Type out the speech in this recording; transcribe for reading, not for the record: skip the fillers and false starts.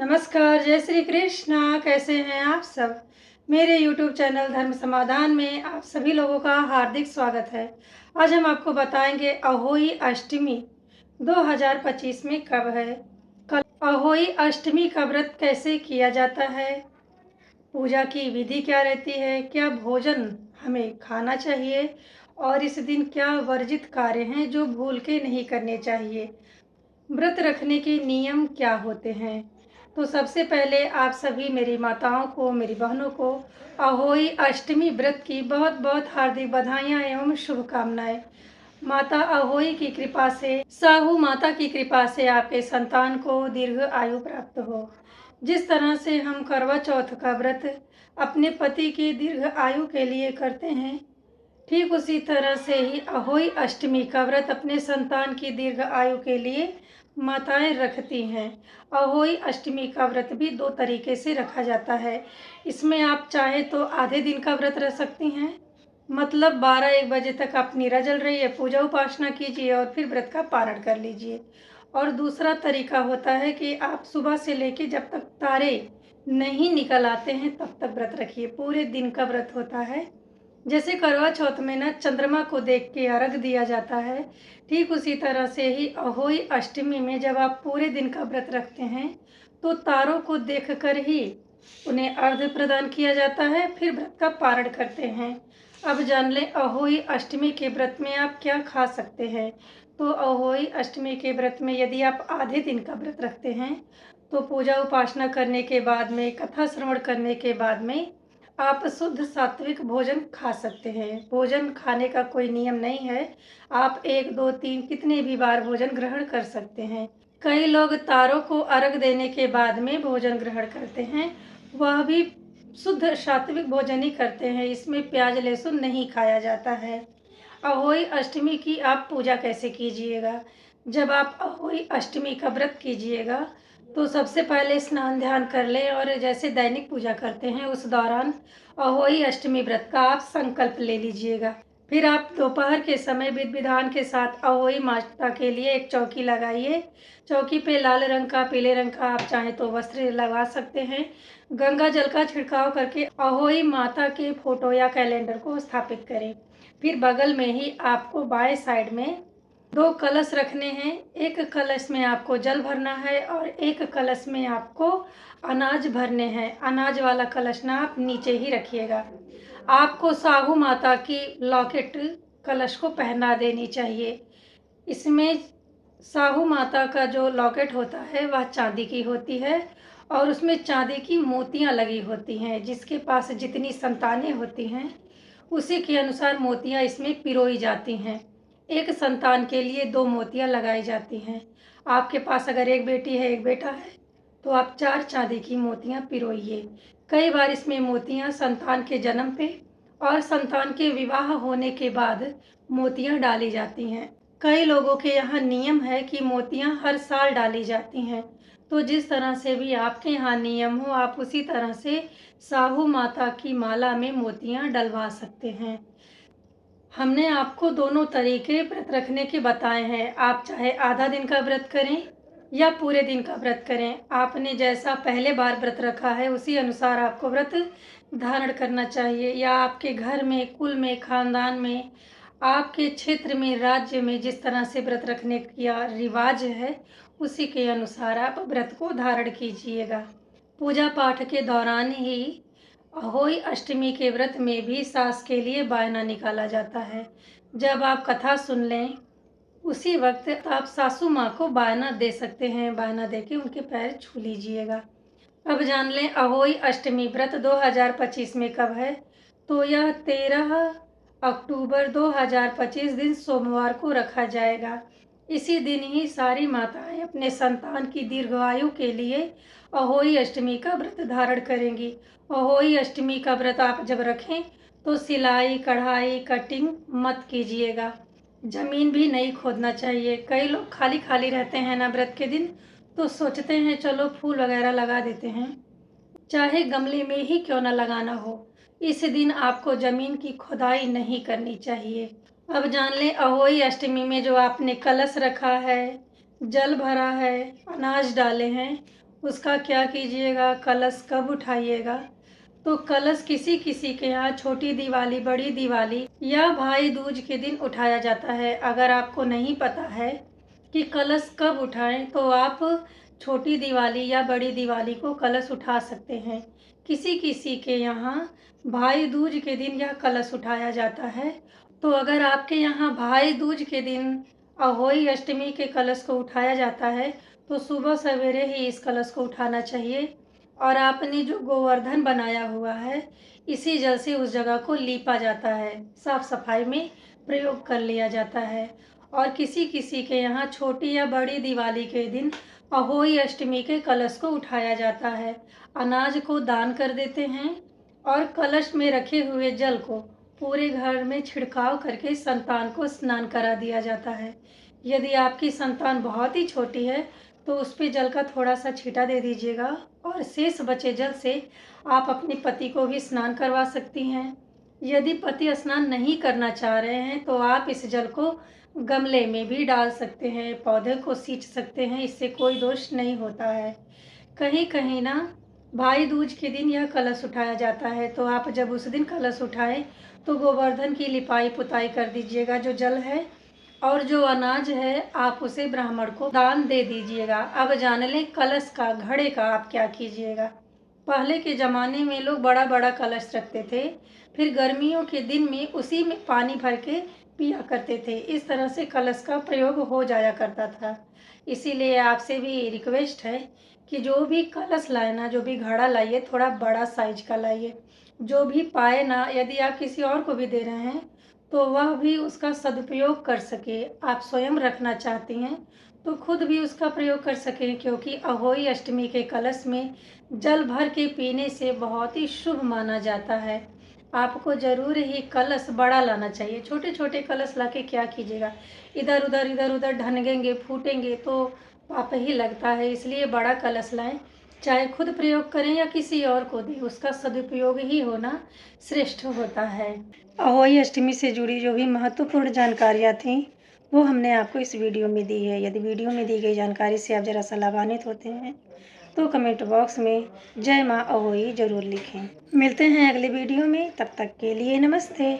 नमस्कार, जय श्री कृष्णा। कैसे हैं आप सब? मेरे YouTube चैनल धर्म समाधान में आप सभी लोगों का हार्दिक स्वागत है। आज हम आपको बताएंगे अहोई अष्टमी 2025 में कब है। कल अहोई अष्टमी का व्रत कैसे किया जाता है, पूजा की विधि क्या रहती है, क्या भोजन हमें खाना चाहिए और इस दिन क्या वर्जित कार्य हैं जो भूल के नहीं करने चाहिए, व्रत रखने के नियम क्या होते हैं। तो सबसे पहले आप सभी मेरी माताओं को, मेरी बहनों को अहोई अष्टमी व्रत की बहुत बहुत हार्दिक बधाइयाँ एवं शुभकामनाएं। माता अहोई की कृपा से, साहू माता की कृपा से आपके संतान को दीर्घ आयु प्राप्त हो। जिस तरह से हम करवा चौथ का व्रत अपने पति की दीर्घ आयु के लिए करते हैं, ठीक उसी तरह से ही अहोई अष्टमी का व्रत अपने संतान की दीर्घ आयु के लिए माताएं रखती हैं। अहोई अष्टमी का व्रत भी दो तरीके से रखा जाता है। इसमें आप चाहे तो आधे दिन का व्रत रख सकती हैं, मतलब 12-1 बजे तक आप निर्जल रहिए, पूजा उपासना कीजिए और फिर व्रत का पारण कर लीजिए। और दूसरा तरीका होता है कि आप सुबह से लेके जब तक तारे नहीं निकल आते हैं तब तक व्रत रखिए। पूरे दिन का व्रत होता है। जैसे करवा चौथ में ना चंद्रमा को देख के अर्घ दिया जाता है, ठीक उसी तरह से ही अहोई अष्टमी में जब आप पूरे दिन का व्रत रखते हैं तो तारों को देखकर ही उन्हें अर्घ प्रदान किया जाता है, फिर व्रत का पारण करते हैं। अब जान लें अहोई अष्टमी के व्रत में आप क्या खा सकते हैं। तो अहोई अष्टमी के व्रत में यदि आप आधे दिन का व्रत रखते हैं तो पूजा उपासना करने के बाद में, कथा श्रवण करने के बाद में आप शुद्ध सात्विक भोजन खा सकते हैं। भोजन खाने का कोई नियम नहीं है, आप 1, 2, 3 कितने भी बार भोजन ग्रहण कर सकते हैं। कई लोग तारों को अर्घ देने के बाद में भोजन ग्रहण करते हैं, वह भी शुद्ध सात्विक भोजन ही करते हैं। इसमें प्याज लहसुन नहीं खाया जाता है। अहोई अष्टमी की आप पूजा कैसे कीजिएगा। जब आप अहोई अष्टमी का व्रत कीजिएगा तो सबसे पहले स्नान ध्यान कर लें और जैसे दैनिक पूजा करते हैं उस दौरान अहोई अष्टमी व्रत का आप संकल्प ले लीजिएगा। फिर आप दोपहर के समय विधि विधान के साथ अहोई माता के लिए एक चौकी लगाइए। चौकी पे लाल रंग का, पीले रंग का आप चाहें तो वस्त्र लगा सकते हैं। गंगा जल का छिड़काव करके अहोई माता के फोटो या कैलेंडर को स्थापित करें। फिर बगल में ही आपको बाएं साइड में 2 कलश रखने हैं। एक कलश में आपको जल भरना है और एक कलश में आपको अनाज भरने हैं। अनाज वाला कलश ना आप नीचे ही रखिएगा। आपको साहू माता की लॉकेट कलश को पहना देनी चाहिए। इसमें साहू माता का जो लॉकेट होता है वह चांदी की होती है और उसमें चांदी की मोतियां लगी होती हैं। जिसके पास जितनी संतानें होती हैं उसी के अनुसार मोतियां इसमें पिरोई जाती हैं। एक संतान के लिए 2 मोतियां लगाई जाती हैं। आपके पास अगर एक बेटी है, एक बेटा है तो आप 4 चांदी की मोतियां पिरोइए। कई बार इसमें मोतियां संतान के जन्म पे और संतान के विवाह होने के बाद मोतियां डाली जाती हैं। कई लोगों के यहाँ नियम है कि मोतियां हर साल डाली जाती हैं। तो जिस तरह से भी आपके यहाँ नियम हो आप उसी तरह से साहू माता की माला में मोतियां डलवा सकते हैं। हमने आपको दोनों तरीके व्रत रखने के बताए हैं। आप चाहे आधा दिन का व्रत करें या पूरे दिन का व्रत करें। आपने जैसा पहले बार व्रत रखा है उसी अनुसार आपको व्रत धारण करना चाहिए, या आपके घर में, कुल में, खानदान में, आपके क्षेत्र में, राज्य में जिस तरह से व्रत रखने का रिवाज है उसी के अनुसार आप व्रत को धारण कीजिएगा। पूजा पाठ के दौरान ही अहोई अष्टमी के व्रत में भी सास के लिए बायना निकाला जाता है। जब आप कथा सुन लें उसी वक्त आप सासू माँ को बायना दे सकते हैं। बायना दे के उनके पैर छू लीजिएगा। अब जान लें अहोई अष्टमी व्रत 2025 में कब है। तो यह 13 अक्टूबर 2025 दिन सोमवार को रखा जाएगा। इसी दिन ही सारी माताएं अपने संतान की दीर्घायु के लिए अहोई अष्टमी का व्रत धारण करेंगी। अहोई अष्टमी का व्रत आप जब रखें तो सिलाई, कढ़ाई, कटिंग मत कीजिएगा। जमीन भी नहीं खोदना चाहिए। कई लोग खाली खाली रहते हैं ना व्रत के दिन, तो सोचते हैं चलो फूल वगैरह लगा देते हैं, चाहे गमले में ही क्यों न लगाना हो। इस दिन आपको जमीन की खुदाई नहीं करनी चाहिए। अब जान लें अहोई अष्टमी में जो आपने कलश रखा है, जल भरा है, अनाज डाले हैं, उसका क्या कीजिएगा, कलश कब उठाइएगा। तो कलश किसी किसी के यहाँ छोटी दिवाली, बड़ी दिवाली या भाई दूज के दिन उठाया जाता है। अगर आपको नहीं पता है कि कलश कब उठाएं, तो आप छोटी दिवाली या बड़ी दिवाली को कलश उठा सकते हैं। किसी किसी के यहाँ भाई दूज के दिन यह कलश उठाया जाता है। तो अगर आपके यहाँ भाई दूज के दिन अहोई अष्टमी के कलश को उठाया जाता है, तो सुबह सवेरे ही इस कलश को उठाना चाहिए। और आपने जो गोवर्धन बनाया हुआ है, इसी जल से उस जगह को लीपा जाता है, साफ सफाई में प्रयोग कर लिया जाता है। और किसी किसी के यहाँ छोटी या बड़ी दिवाली के दिन अहोई अष्टमी के कलश को उठाया जाता है। अनाज को दान कर देते हैं और कलश में रखे हुए जल को पूरे घर में छिड़काव करके संतान को स्नान करा दिया जाता है। यदि आपकी संतान बहुत ही छोटी है, तो उस पे जल का थोड़ा सा छींटा दे दीजिएगा और शेष बचे जल से आप अपने पति को भी स्नान करवा सकती हैं। यदि पति स्नान नहीं करना चाह रहे हैं, तो आप इस जल को गमले में भी डाल सकते हैं, पौधे को सींच सकते हैं, इससे कोई दोष नहीं होता है। कहीं कहीं ना भाई दूज के दिन यह कलश उठाया जाता है, तो आप जब उस दिन कलश उठाएं, तो गोवर्धन की लिपाई पुताई कर दीजिएगा। जो जल है और जो अनाज है, आप उसे ब्राह्मण को दान दे दीजिएगा। अब जान लें कलश का, घड़े का आप क्या कीजिएगा। पहले के ज़माने में लोग बड़ा बड़ा कलश रखते थे, फिर गर्मियों के दिन में उसी में पानी भर के पिया करते थे। इस तरह से कलश का प्रयोग हो जाया करता था। इसीलिए आपसे भी रिक्वेस्ट है कि जो भी कलश लाए ना, जो भी घड़ा लाइए, थोड़ा बड़ा साइज का लाइए। जो भी पाए ना, यदि आप किसी और को भी दे रहे हैं, तो वह भी उसका सदुपयोग कर सके। आप स्वयं रखना चाहती हैं तो खुद भी उसका प्रयोग कर सकें, क्योंकि अहोई अष्टमी के कलश में जल भर के पीने से बहुत ही शुभ माना जाता है। आपको ज़रूर ही कलश बड़ा लाना चाहिए। छोटे छोटे कलश लाके क्या कीजिएगा, इधर उधर ढनेंगे, फूटेंगे तो पाप ही लगता है। इसलिए बड़ा कलश लाएं, चाहे खुद प्रयोग करें या किसी और को दें, उसका सदुपयोग ही होना श्रेष्ठ होता है। अहोई अष्टमी से जुड़ी जो भी महत्वपूर्ण जानकारियाँ थीं, वो हमने आपको इस वीडियो में दी है। यदि वीडियो में दी गई जानकारी से आप ज़रा सा लाभान्वित होते हैं, तो कमेंट बॉक्स में जय माँ अहोई ज़रूर लिखें। मिलते हैं अगले वीडियो में, तब तक के लिए नमस्ते।